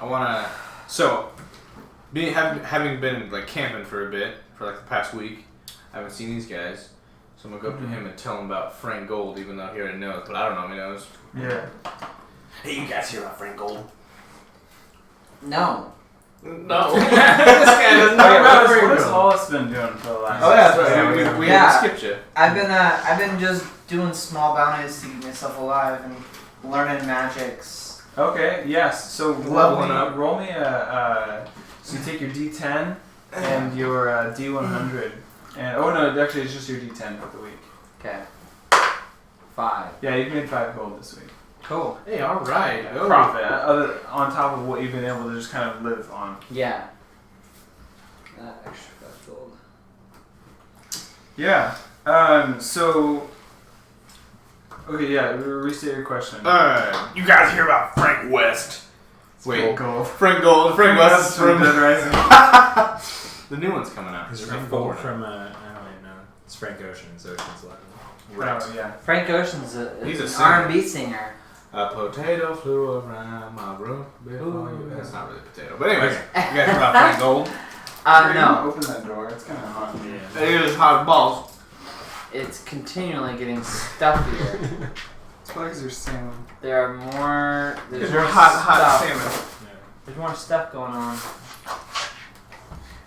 I wanna. So, having been like camping for a bit for like the past week, I haven't seen these guys. So I'm gonna go up to him and tell him about Frank Gold, even though he already knows. But I don't know if he knows. Yeah. Hey, you guys hear about Frank Gold? No. No. This guy doesn't know about Frank Gold. What has Hollis been doing for the last? Oh yeah, that's right. We haven't skipped you. I've been just doing small bounties to keep myself alive and learning magics. Okay. Yes. So Leveling up. Roll me a. So you take your D10 and your D100, and actually it's just your D10 for the week. Okay. 5. Yeah, you've made 5 gold this week. Cool. Hey, all right. Oh. Profit, on top of what you've been able to just kind of live on. Yeah. That extra 5 gold. Yeah. So. Okay. Yeah. Restate your question. You guys hear about Frank West? Wait, Gold. Frank Gold. Frank West is from Dead Rising. The new one's coming out. Is There's Frank 4 Gold now. from, I don't even know. It's Frank Ocean's 11. Right. Oh, yeah. Frank Ocean's He's a an singer. R&B singer. A potato flew around my room before you. That's not really a potato. But anyways, you guys hear about Frank Gold? No. Open that door. It's kind of hot. Yeah. It is hot balls. It's continually getting stuffier. It's probably because you're salmon. There are more. There's Because more you're hot stuff. salmon. Yeah. There's more stuff going on.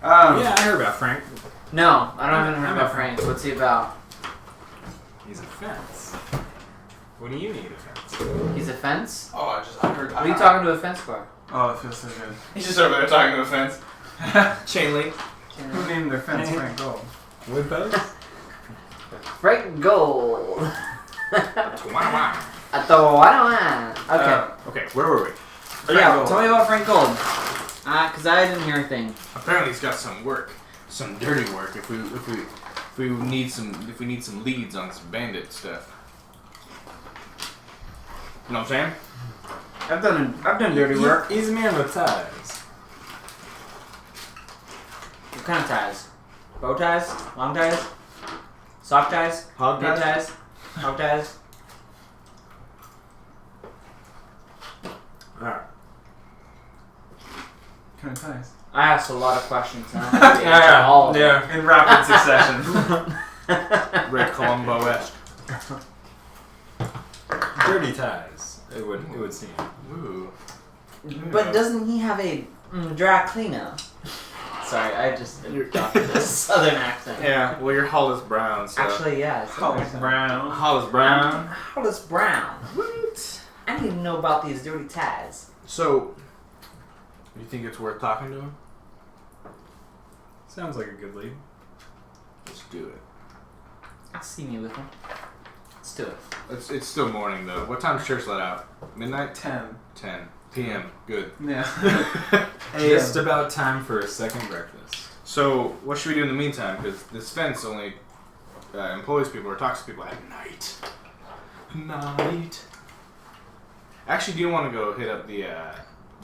Yeah, I heard about Frank. No, I don't even heard about Frank. What's he about? He's a fence. What do you need a fence? He's a fence? Oh, I heard. What are you talking to a fence for? Oh, it feels so good. He's just over there talking to a fence. Chain link. Who named their fence Frank Gold? Wood post? Frank Gold. Wow. Okay. Okay, where were we? Tell me about Frank Gold. Cause I didn't hear anything. Apparently, he's got some work, some dirty work. If we need some leads on some bandit stuff. You know what I'm saying? I've done dirty work. He's a man with ties. What kind of ties? Bow ties? Long ties? Soft ties? Hog Knit ties? ties? Hog ties? Alright. Kind of nice. I asked a lot of questions and I have to answer all of them. Yeah, in rapid succession. Red Columbo-esque. Dirty ties. It would seem. Ooh. But doesn't he have a dry cleaner? Sorry, I just adopted this southern accent. Yeah, well, you're Hollis Brown, so. Actually, yeah. It's Hollis Brown. Hollis Brown. Hollis Brown. What? I need to know about these dirty ties. So, you think it's worth talking to him? Sounds like a good lead. Let's do it. I'll see me with him. Let's do it. It's still morning, though. What time's church let out? Midnight? 10. 10 p.m. Good. Yeah. Just about time for a second breakfast. So, what should we do in the meantime? Because this fence only employs people or talks to people at night. Night. Actually, do you want to go hit up the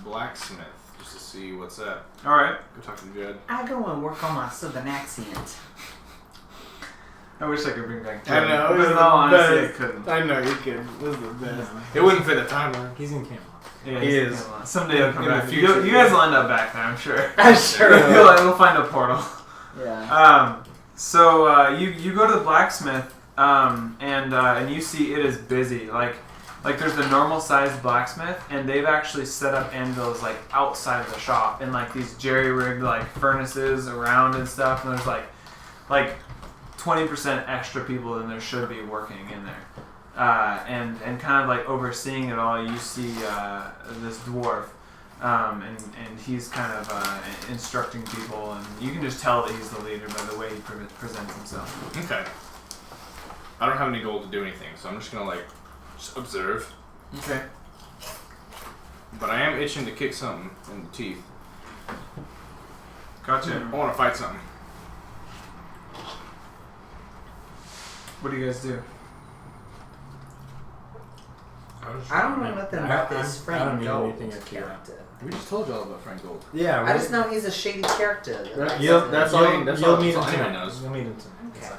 blacksmith just to see what's up? Alright. Go talk to the judge. I go and work on my southern accent. I wish I could bring back I know, but it's in the all honesty, I best. couldn't. I know you can. This is the best. Yeah. It wouldn't fit the timeline. He's in Camelot. Yeah, He he's- is. Someday he'll come In the back. future. You guys will end up back there, I'm sure. I'm sure. We'll find a portal. Yeah. So you go to the blacksmith, and you see it is busy. Like there's the normal sized blacksmith, and they've actually set up anvils like outside of the shop, and like these jerry rigged like furnaces around and stuff. And there's like 20% extra people than there should be working in there. And kind of like overseeing it all, you see this dwarf. And he's kind of instructing people, and you can just tell that he's the leader by the way he presents himself. Okay. I don't have any gold to do anything, so I'm just gonna just observe. Okay. But I am itching to kick something in the teeth. Gotcha. I want to fight something. What do you guys do? I don't know nothing about this I Frank don't need Gold anything if you don't. character. We just told you all about Frank Gold. Yeah, I just know he's a shady character. That's all anyone You'll meet him anyone tonight. knows. You'll meet him tonight. Okay.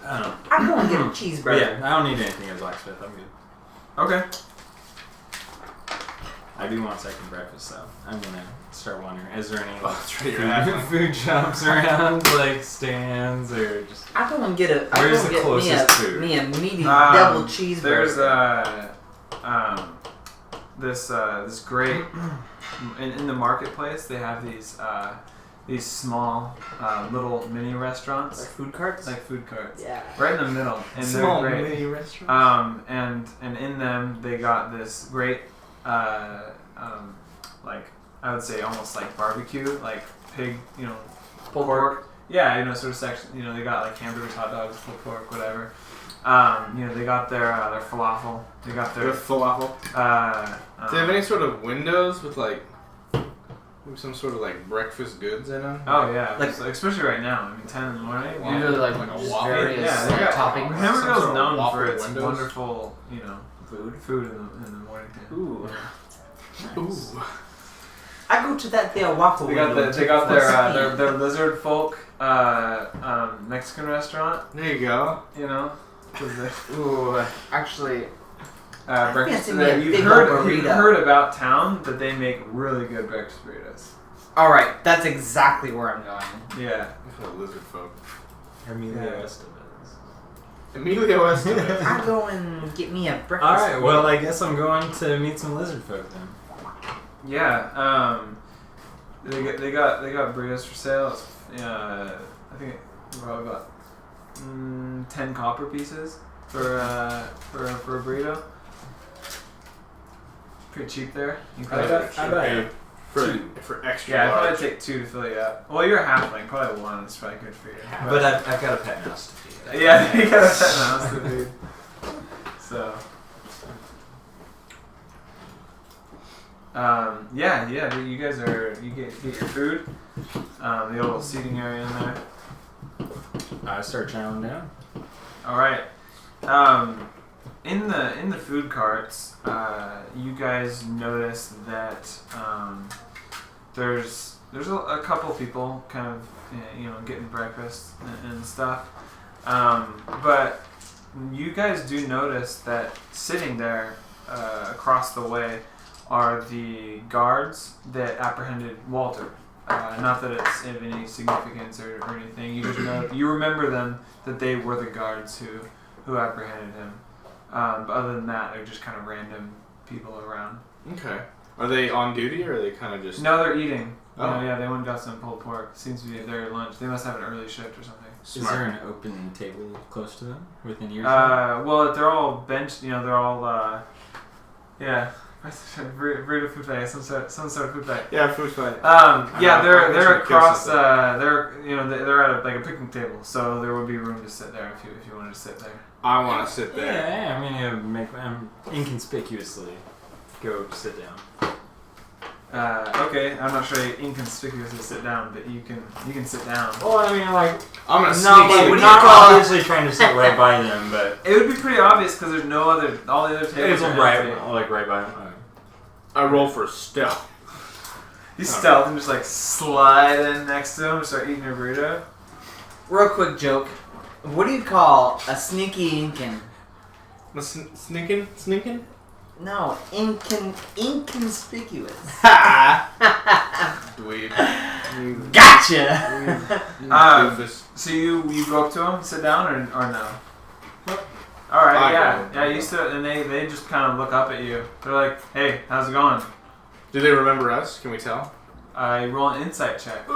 I don't know. I'm going to get a But cheeseburger. yeah, I don't need anything as blacksmith. I'm good. Okay. I do want second breakfast though. I'm gonna start wondering, is there any Oh, that's right, you're halfling. food shops around, like stands or just... I go and get a. I Where's go the and closest get food? me a meaty double cheeseburger. There's this great in the marketplace. They have these small little mini restaurants, Like food carts. like food carts, Yeah. right in the middle, and Small they're great. mini restaurants. And in them they got this great like I would say almost like barbecue, like pig, Pulled pork. yeah, sort of section. They got like hamburgers, hot dogs, pulled pork, whatever. They got their falafel. They got their falafel. Do they have any sort of windows with like maybe some sort of like breakfast goods in them? Oh yeah, Like- especially right now. 10 in the morning. Wow. Usually like Like a just waffle? various Yeah, they got toppings. Hamburger's Some sort of known waffle for its windows? wonderful, Food. in the morning. Ooh. Ooh. I go to that there waffle They got window. they got their lizard folk Mexican restaurant. There you go. 'Cause they- Ooh, actually, breakfast. fancy me a You've big heard, old you've burrito. heard about town that they make really good breakfast burritos. all right, that's exactly where I'm going. Yeah. Lizard folk. Emilio Yeah. Estevez. Emilio Estevez. I go and get me a breakfast. Alright, well I guess I'm going to meet some lizard folk then. Yeah. They got burritos for sale. It's, I think we probably got 10 copper pieces for a burrito. Pretty cheap there. You I probably bet. For extra yeah, I'd large. probably take 2 to fill you up. Well, you're a halfling. Probably 1 is probably good for you. But I've got a pet mouse to feed. Yeah, you got a pet mouse to feed. So. You guys you get your food. The little seating area in there. I start chowing down. All right. In the food carts, you guys notice that there's a couple people kind of getting breakfast and stuff, but you guys do notice that sitting there across the way are the guards that apprehended Walter. Not that it's of any significance or anything. You just you remember them, that they were the guards who apprehended him. But other than that, they're just kind of random people around. Okay. Are they on duty or are they kind of just? No, they're eating. Oh. Yeah, they went and got some pulled pork. Seems to be their lunch. They must have an early shift or something. Is there an open table close to them? Within earshot? Well, they're all benched. They're all burrito food fight, some sort of food fight. Yeah, food fight. They're across. They're at a picnic table, so there would be room to sit there if you wanted to sit there. I want to sit there. Yeah, I'm gonna inconspicuously go sit down. Okay, I'm not sure you inconspicuously sit down, but you can sit down. Well, I mean, like, I'm gonna not, sneak like, in. what do you not call it? obviously trying to sit right by them, but It would be pretty obvious because there's no other. All the other tables it's are right, empty. right by them. I roll for stealth. You stealth and just slide in next to him and start eating your burrito. Real quick joke. What do you call a sneaky Incan? Sneaking? No, inconspicuous. Ha! Dweeb. Gotcha! Doofus. So you go up to him, sit down, or no? All right, yeah. You sit, and they just kind of look up at you. They're like, "Hey, how's it going?" Do they remember us? Can we tell? I roll an insight check.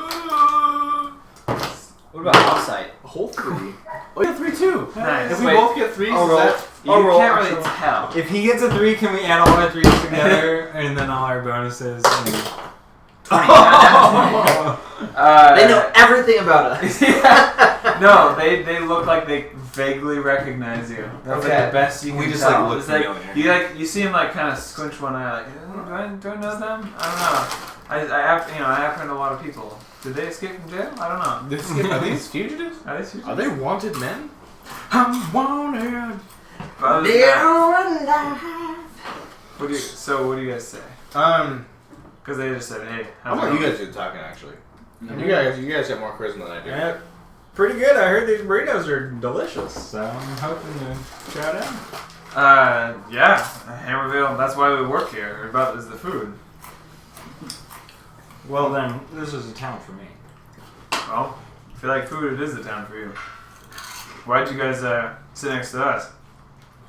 What about offsite? A whole 3. Oh, yeah, 3 too. Nice. If we Wait, both get 3s, I'll is roll. that... You roll, can't really actually. tell. If he gets a 3, can we add all our 3s together and then all our bonuses? And... They know everything about us. No, they look like they vaguely recognize you. That's Okay. the best you can We just, tell. look It's familiar. you see him kind of squinch one eye do I know them? I don't know. I apprehend a lot of people. Did they escape from jail? I don't know. Are these fugitives? Are they fugitives? Are they wanted men? I'm wanted. But other than They're that, alive. what do you guys say? Because they just said, "Hey, I how's want it you going?" guys to do the talking, actually. You guys have more charisma than I do. Yeah, pretty good. I heard these burritos are delicious, so I'm hoping to try it out. Yeah, Hammerville. That's why we work here. About is the food. Well then, this is a town for me. Well, I feel like food it is the town for you. Why'd you guys sit next to us?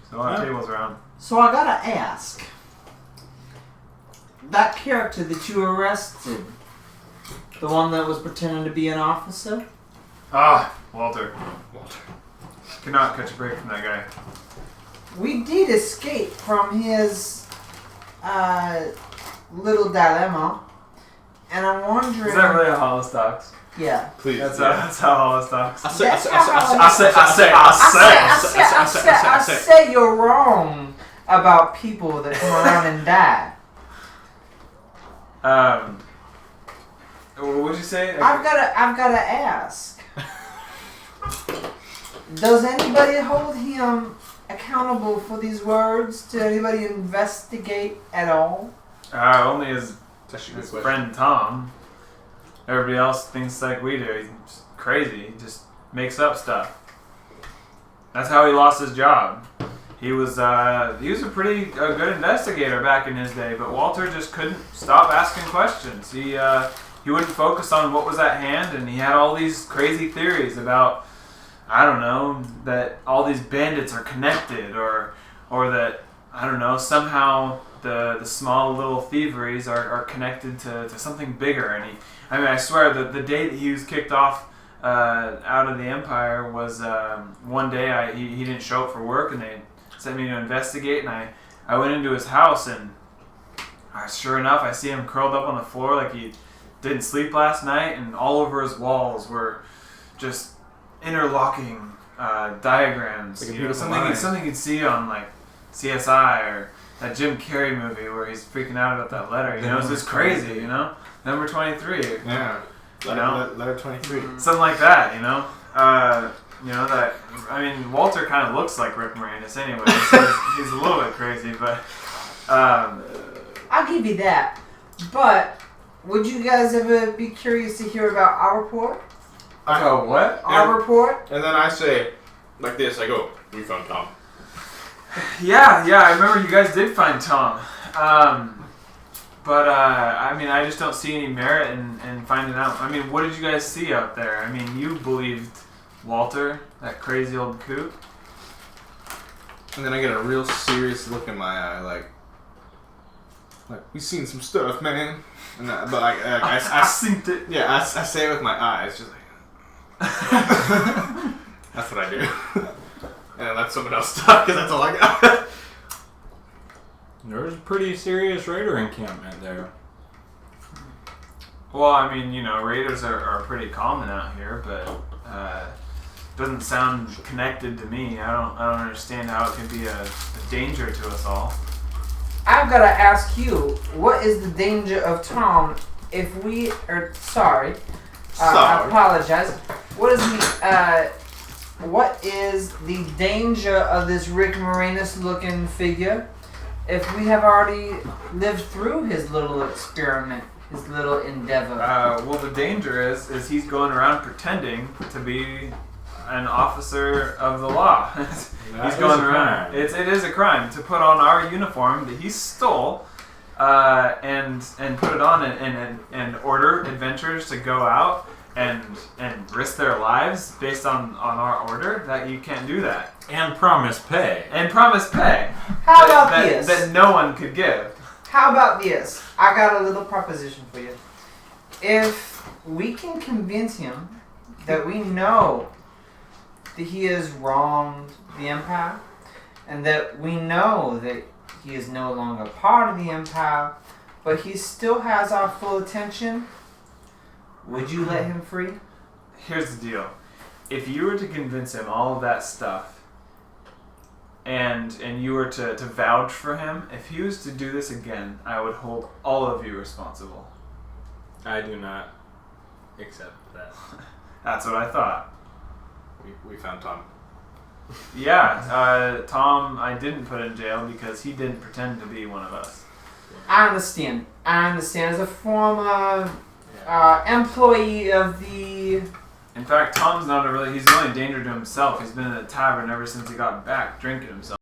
There's a lot of tables around. So I gotta ask. That character that you arrested, the one that was pretending to be an officer? Ah, Walter. Could not catch a break from that guy. We did escape from his little dilemma, and I'm wondering. Is that really a Holostocks? Yeah. Please. That's how Holostocks. I say you're wrong about people that come around and die. What would you say? I've gotta ask. Does anybody hold him accountable for these words? Did anybody investigate at all? Only his That's a good question. friend Tom. Everybody else thinks like we do. He's crazy. He just makes up stuff. That's how he lost his job. He was a pretty good investigator back in his day, but Walter just couldn't stop asking questions. He wouldn't focus on what was at hand, and he had all these crazy theories about, I don't know, that all these bandits are connected, or that, I don't know, somehow the small little thieveries are connected to something bigger. And I swear that the day that he was kicked off out of the Empire was one day he didn't show up for work, and they sent me to investigate, and I went into his house, and sure enough, I see him curled up on the floor like he didn't sleep last night, and all over his walls were just interlocking diagrams. Like a You know, beautiful mind. something you'd see on like CSI or that Jim Carrey movie where he's freaking out about that letter. You know, it's just crazy. You know, number 23. Yeah. You know? Letter 23. Something like that. You know. You know that. I mean, Walter kind of looks like Rick Moranis anyway. So he's a little bit crazy, but. I'll give you that. But would you guys ever be curious to hear about our report? What? Our report? And then I say, like this, I go, we found Tom. Yeah, I remember you guys did find Tom. But I mean, I just don't see any merit in finding out. I mean, what did you guys see out there? I mean, you believed Walter, that crazy old coot. And then I get a real serious look in my eye, like we seen some stuff, man. And but I seen it. Yeah, I say it with my eyes, just like. That's what I do. And I let someone else talk because that's all I got. There's a pretty serious raider encampment there. Well, I mean, you know, raiders are pretty common out here, but doesn't sound connected to me. I don't understand how it could be a danger to us all. I've got to ask you, what is the danger of Tom if we are sorry? I apologize. What is the danger of this Rick Moranis looking figure if we have already lived through his little experiment, his little endeavor? Well, the danger is he's going around pretending to be an officer of the law. He's going around. It is a crime to put on our uniform that he stole, and put it on and order adventurers to go out and risk their lives based on our order. That you can't do that. And promise pay. How about this? That no one could give. How about this? I got a little proposition for you. If we can convince him that we know that he has wronged the Empire, and that we know that he is no longer part of the Empire, but he still has our full attention, would you let him free? Here's the deal. If you were to convince him all of that stuff, and you were to vouch for him, if he was to do this again, I would hold all of you responsible. I do not accept that. That's what I thought. We found Tom. Yeah, Tom I didn't put in jail because he didn't pretend to be one of us. I understand. As a former employee of the... In fact, Tom's not he's the only danger to himself. He's been in a tavern ever since he got back drinking himself.